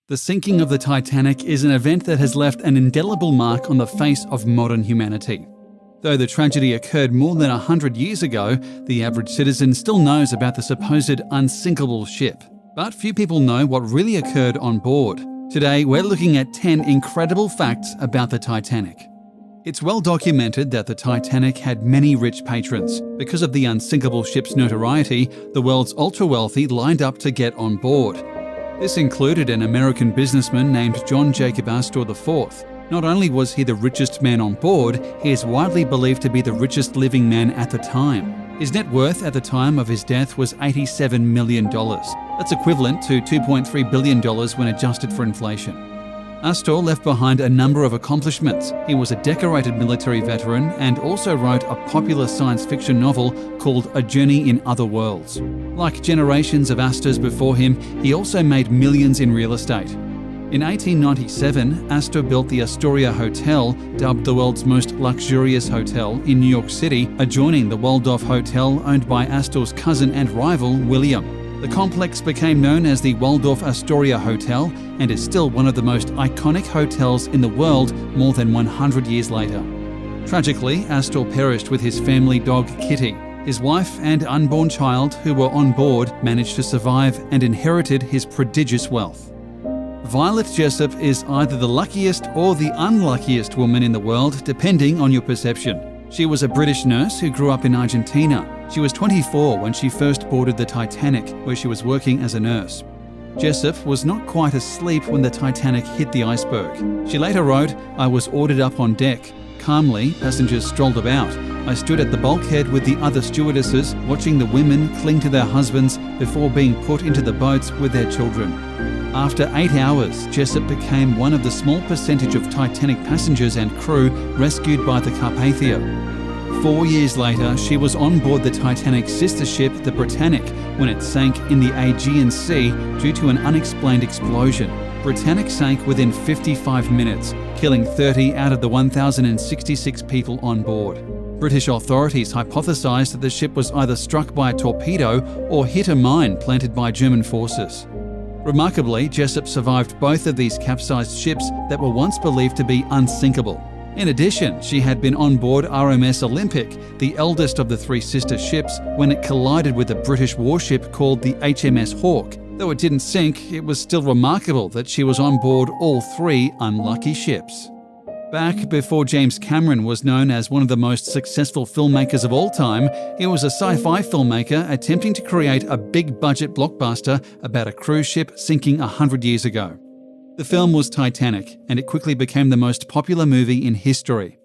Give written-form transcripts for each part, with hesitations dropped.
The sinking of the Titanic is an event that has left an indelible mark on the face of modern humanity. Though the tragedy occurred more than 100 years ago, the average citizen still knows about the supposed unsinkable ship. But few people know what really occurred on board. Today, we're looking at 10 incredible facts about the Titanic. It's well documented that the Titanic had many rich patrons. Because of the unsinkable ship's notoriety, the world's ultra-wealthy lined up to get on board. This included an American businessman named John Jacob Astor IV. Not only was he the richest man on board, he is widely believed to be the richest living man at the time. His net worth at the time of his death was $87 million. That's equivalent to $2.3 billion when adjusted for inflation. Astor left behind a number of accomplishments. He was a decorated military veteran and also wrote a popular science fiction novel called A Journey in Other Worlds. Like generations of Astors before him, he also made millions in real estate. In 1897, Astor built the Astoria Hotel, dubbed the world's most luxurious hotel, in New York City, adjoining the Waldorf Hotel owned by Astor's cousin and rival, William. The complex became known as the Waldorf Astoria Hotel and is still one of the most iconic hotels in the world more than 100 years later. Tragically, Astor perished with his family dog Kitty. His wife and unborn child, who were on board, managed to survive and inherited his prodigious wealth. Violet Jessop is either the luckiest or the unluckiest woman in the world, depending on your perception. She was a British nurse who grew up in Argentina. She was 24 when she first boarded the Titanic, where she was working as a nurse. Jessop was not quite asleep when the Titanic hit the iceberg. She later wrote, "I was ordered up on deck. Calmly, passengers strolled about. I stood at the bulkhead with the other stewardesses, watching the women cling to their husbands before being put into the boats with their children." After 8 hours, Jessop became one of the small percentage of Titanic passengers and crew rescued by the Carpathia. 4 years later, she was on board the Titanic's sister ship, the Britannic, when it sank in the Aegean Sea due to an unexplained explosion. Britannic sank within 55 minutes, killing 30 out of the 1,066 people on board. British authorities hypothesized that the ship was either struck by a torpedo or hit a mine planted by German forces. Remarkably, Jessop survived both of these capsized ships that were once believed to be unsinkable. In addition, she had been on board RMS Olympic, the eldest of the three sister ships, when it collided with a British warship called the HMS Hawke. Though it didn't sink, it was still remarkable that she was on board all three unlucky ships. Back before James Cameron was known as one of the most successful filmmakers of all time, he was a sci-fi filmmaker attempting to create a big-budget blockbuster about a cruise ship sinking 100 years ago. The film was Titanic, and it quickly became the most popular movie in history.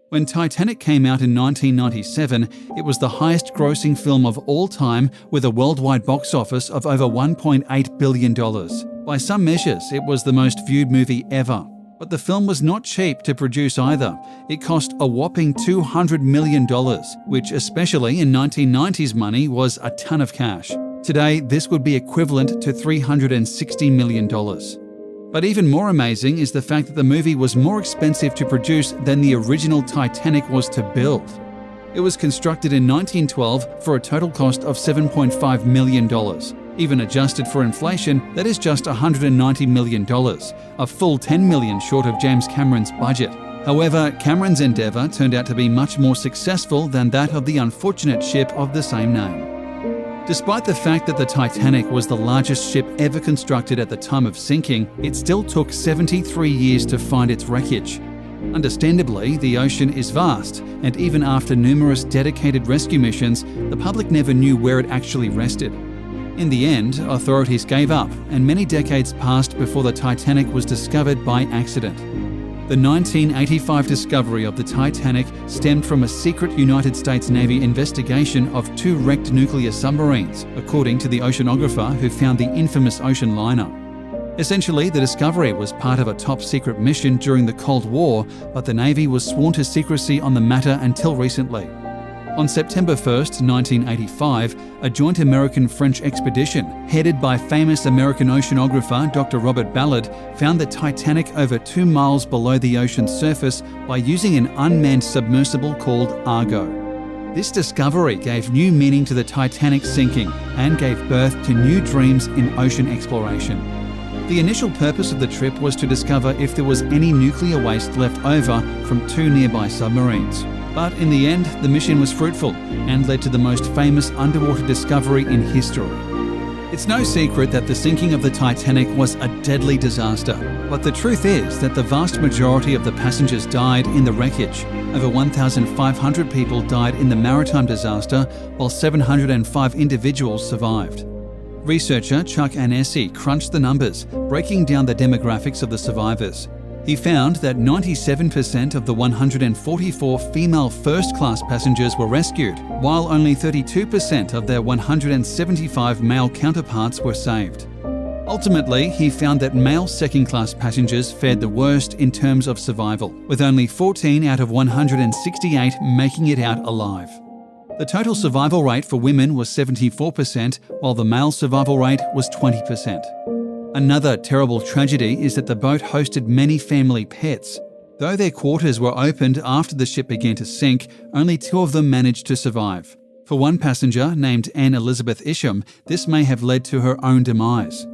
When Titanic came out in 1997, it was the highest-grossing film of all time with a worldwide box office of over $1.8 billion. By some measures, it was the most viewed movie ever. But the film was not cheap to produce either. It cost a whopping $200 million, which especially in 1990s money was a ton of cash. Today, this would be equivalent to $360 million. But even more amazing is the fact that the movie was more expensive to produce than the original Titanic was to build. It was constructed in 1912 for a total cost of $7.5 million. Even adjusted for inflation, that is just $190 million, a full $10 million short of James Cameron's budget. However, Cameron's endeavour turned out to be much more successful than that of the unfortunate ship of the same name. Despite the fact that the Titanic was the largest ship ever constructed at the time of sinking, it still took 73 years to find its wreckage. Understandably, the ocean is vast, and even after numerous dedicated rescue missions, the public never knew where it actually rested. In the end, authorities gave up, and many decades passed before the Titanic was discovered by accident. The 1985 discovery of the Titanic stemmed from a secret United States Navy investigation of 2 wrecked nuclear submarines, according to the oceanographer who found the infamous ocean liner. Essentially, the discovery was part of a top-secret mission during the Cold War, but the Navy was sworn to secrecy on the matter until recently. On September 1, 1985, a joint American-French expedition, headed by famous American oceanographer Dr. Robert Ballard, found the Titanic over 2 miles below the ocean's surface by using an unmanned submersible called Argo. This discovery gave new meaning to the Titanic sinking and gave birth to new dreams in ocean exploration. The initial purpose of the trip was to discover if there was any nuclear waste left over from 2 nearby submarines. But in the end, the mission was fruitful and led to the most famous underwater discovery in history. It's no secret that the sinking of the Titanic was a deadly disaster, but the truth is that the vast majority of the passengers died in the wreckage. Over 1,500 people died in the maritime disaster, while 705 individuals survived. Researcher Chuck Anesi crunched the numbers, breaking down the demographics of the survivors. He found that 97% of the 144 female first-class passengers were rescued, while only 32% of their 175 male counterparts were saved. Ultimately, he found that male second-class passengers fared the worst in terms of survival, with only 14 out of 168 making it out alive. The total survival rate for women was 74%, while the male survival rate was 20%. Another terrible tragedy is that the boat hosted many family pets. Though their quarters were opened after the ship began to sink, only 2 of them managed to survive. For one passenger, named Anne Elizabeth Isham, this may have led to her own demise.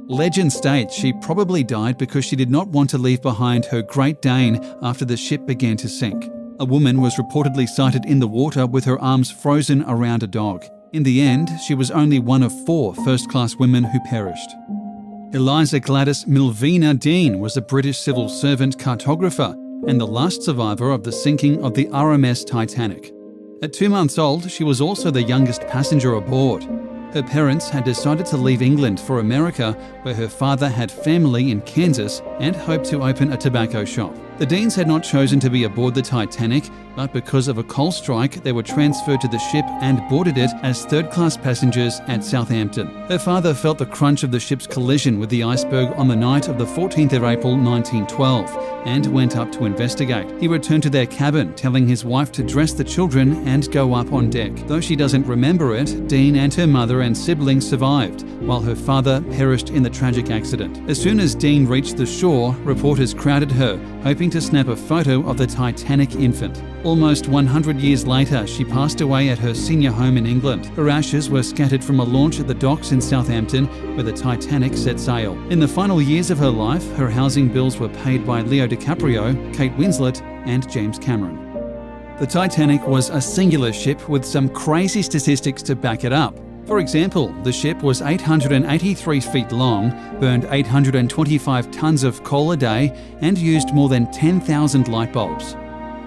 Legend states she probably died because she did not want to leave behind her Great Dane after the ship began to sink. A woman was reportedly sighted in the water with her arms frozen around a dog. In the end, she was only one of 4 first-class women who perished. Eliza Gladys Milvina Dean was a British civil servant cartographer and the last survivor of the sinking of the RMS Titanic. At 2 months old, she was also the youngest passenger aboard. Her parents had decided to leave England for America, where her father had family in Kansas and hoped to open a tobacco shop. The Deans had not chosen to be aboard the Titanic, but because of a coal strike, they were transferred to the ship and boarded it as third-class passengers at Southampton. Her father felt the crunch of the ship's collision with the iceberg on the night of the 14th of April 1912 and went up to investigate. He returned to their cabin, telling his wife to dress the children and go up on deck. Though she doesn't remember it, Dean and her mother and siblings survived, while her father perished in the tragic accident. As soon as Dean reached the shore, reporters crowded her, hoping to snap a photo of the Titanic infant. Almost 100 years later, she passed away at her senior home in England. Her ashes were scattered from a launch at the docks in Southampton, where the Titanic set sail. In the final years of her life, her housing bills were paid by Leo DiCaprio, Kate Winslet, and James Cameron. The Titanic was a singular ship with some crazy statistics to back it up. For example, the ship was 883 feet long, burned 825 tons of coal a day, and used more than 10,000 light bulbs.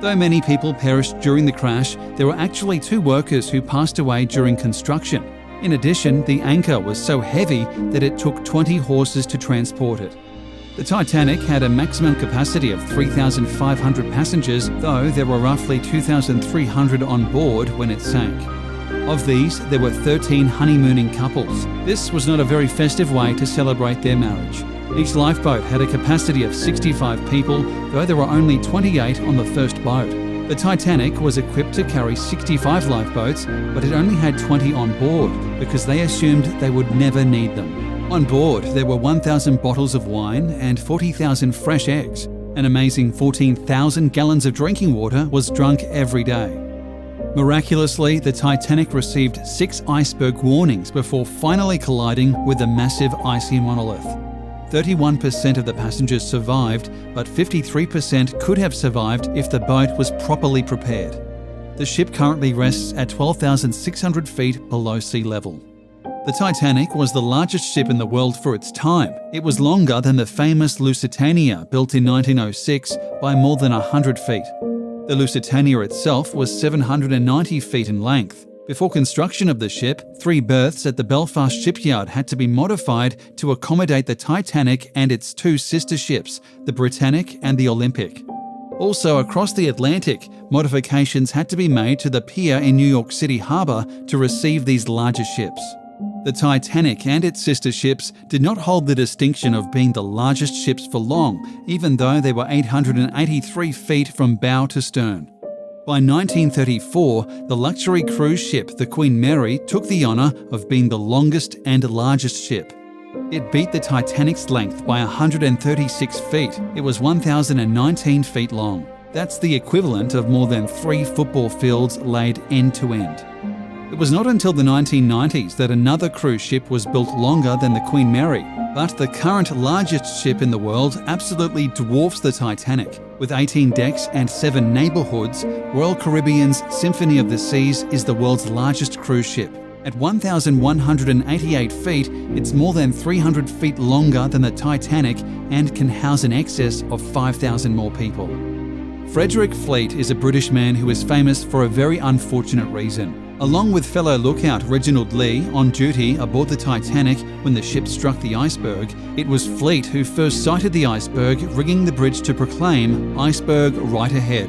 Though many people perished during the crash, there were actually 2 workers who passed away during construction. In addition, the anchor was so heavy that it took 20 horses to transport it. The Titanic had a maximum capacity of 3,500 passengers, though there were roughly 2,300 on board when it sank. Of these, there were 13 honeymooning couples. This was not a very festive way to celebrate their marriage. Each lifeboat had a capacity of 65 people, though there were only 28 on the first boat. The Titanic was equipped to carry 65 lifeboats, but it only had 20 on board because they assumed they would never need them. On board, there were 1,000 bottles of wine and 40,000 fresh eggs. An amazing 14,000 gallons of drinking water was drunk every day. Miraculously, the Titanic received 6 iceberg warnings before finally colliding with a massive icy monolith. 31% of the passengers survived, but 53% could have survived if the boat was properly prepared. The ship currently rests at 12,600 feet below sea level. The Titanic was the largest ship in the world for its time. It was longer than the famous Lusitania, built in 1906, by more than 100 feet. The Lusitania itself was 790 feet in length. Before construction of the ship, 3 berths at the Belfast shipyard had to be modified to accommodate the Titanic and its 2 sister ships, the Britannic and the Olympic. Also, across the Atlantic, modifications had to be made to the pier in New York City Harbour to receive these larger ships. The Titanic and its sister ships did not hold the distinction of being the largest ships for long, even though they were 883 feet from bow to stern. By 1934, the luxury cruise ship, the Queen Mary, took the honour of being the longest and largest ship. It beat the Titanic's length by 136 feet. It was 1,019 feet long. That's the equivalent of more than 3 football fields laid end to end. It was not until the 1990s that another cruise ship was built longer than the Queen Mary, but the current largest ship in the world absolutely dwarfs the Titanic. With 18 decks and 7 neighbourhoods, Royal Caribbean's Symphony of the Seas is the world's largest cruise ship. At 1,188 feet, it's more than 300 feet longer than the Titanic and can house in excess of 5,000 more people. Frederick Fleet is a British man who is famous for a very unfortunate reason. Along with fellow lookout Reginald Lee on duty aboard the Titanic when the ship struck the iceberg, it was Fleet who first sighted the iceberg, rigging the bridge to proclaim "Iceberg right ahead."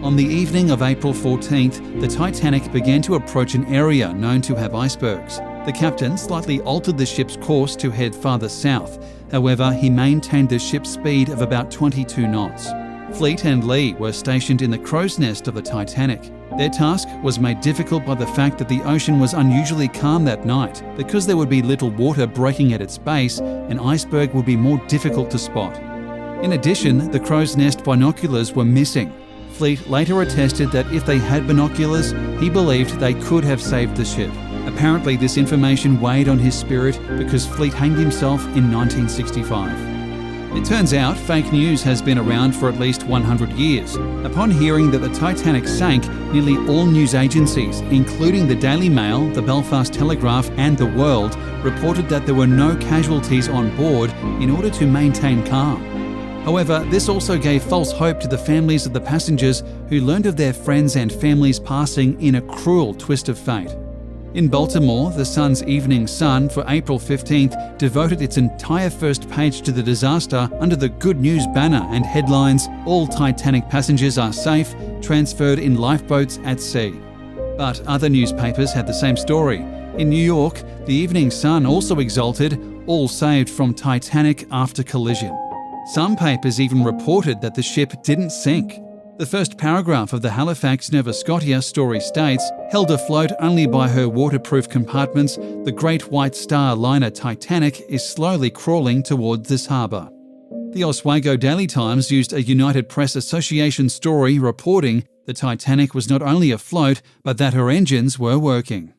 On the evening of April 14th, the Titanic began to approach an area known to have icebergs. The captain slightly altered the ship's course to head farther south. However, he maintained the ship's speed of about 22 knots. Fleet and Lee were stationed in the crow's nest of the Titanic. Their task was made difficult by the fact that the ocean was unusually calm that night. Because there would be little water breaking at its base, an iceberg would be more difficult to spot. In addition, the crow's nest binoculars were missing. Fleet later attested that if they had binoculars, he believed they could have saved the ship. Apparently, this information weighed on his spirit because Fleet hanged himself in 1965. It turns out fake news has been around for at least 100 years. Upon hearing that the Titanic sank, nearly all news agencies, including the Daily Mail, the Belfast Telegraph and The World, reported that there were no casualties on board in order to maintain calm. However, this also gave false hope to the families of the passengers who learned of their friends and families passing in a cruel twist of fate. In Baltimore, the Sun's Evening Sun for April 15th devoted its entire first page to the disaster under the Good News banner and headlines, "All Titanic passengers are safe, transferred in lifeboats at sea." But other newspapers had the same story. In New York, the Evening Sun also exulted, "All saved from Titanic after collision." Some papers even reported that the ship didn't sink. The first paragraph of the Halifax Nova Scotia story states, "Held afloat only by her waterproof compartments, the Great White Star liner Titanic is slowly crawling towards this harbour." The Oswego Daily Times used a United Press Association story reporting the Titanic was not only afloat, but that her engines were working.